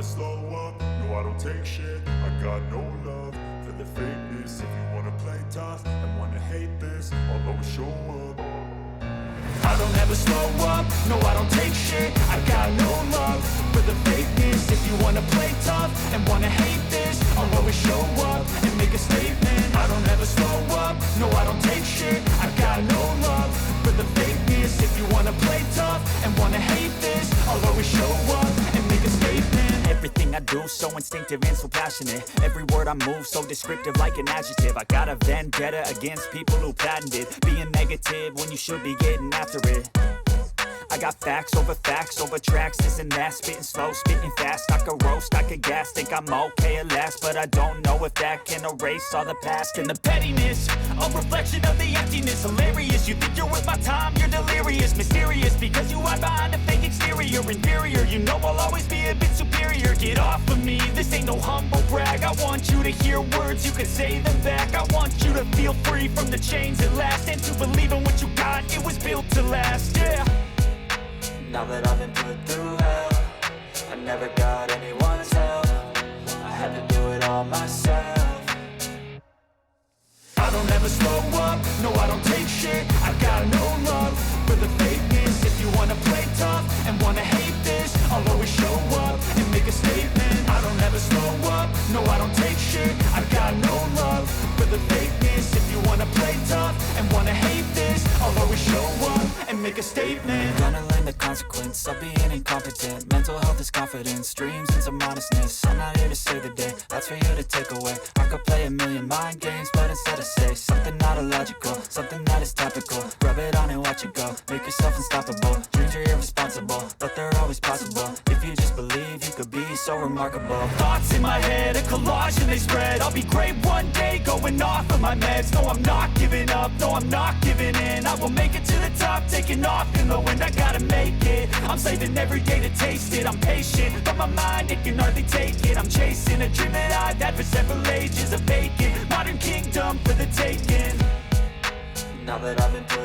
slow up, no I don't take shit. I got no love for the fakeness. If you wanna play tough and wanna hate this, I'll always show up. I don't ever slow up, no I don't take shit. I got no love for the fakeness. If you wanna play tough and wanna hate this, I'll always show up and make a statement. I don't ever slow up, no I don't take shit. I got no love for the fakeness. If you wanna play tough and wanna hate this, I'll always show up and make a statement. Everything I do so instinctive and so passionate. Every word I move so descriptive like an adjective. I got a vendetta against people who patented being negative when you should be getting after it. I got facts over tracks, this and that. Spitting slow, spitting fast. I could roast, I could gas. Think I'm okay at last, but I don't know if that can erase all the past. And the pettiness, a reflection of the emptiness. Hilarious, you think you're worth my time, you're delirious. Mysterious, because you hide behind a fake exterior. Inferior, you know I'll always be a bit superior. Get off of me, this ain't no humble brag. I want you to hear words, you can say them back. I want you to feel free from the chains at last, and to believe in what you got, it was built to last, yeah. Now that I've been put through hell, I never got anyone's help. I had to do it all myself. I don't ever slow up, no I don't take shit. I got no love for the fakeness. If you wanna play tough and wanna hate this, I'll always show up and make a statement. I don't ever slow up, no I don't take shit. I got no love for the fakeness. If you wanna play tough and wanna hate this, I'll always show up and make a statement. Gonna learn the consequence of being incompetent. Mental health is confidence, dreams and some modestness. I'm not here to save the day, that's for you to take away. I could play a million mind games, but instead I say something not illogical, something that is topical. Rub it on and watch it go, make yourself unstoppable. Dreams are irresponsible, but they're always possible. If you just believe, you could be so remarkable. Thoughts in my head, a collage and they spread. I'll be great one day, going off of my meds. No, I'm not giving up, no, I'm not giving in. I will make it to the top, taking off in the wind. I gotta make it, I'm saving every day to taste it. I'm patient, but my mind, it can hardly take it. I'm chasing a dream that I've had for several ages. A vacant, modern kingdom for the taking. Now that I've been put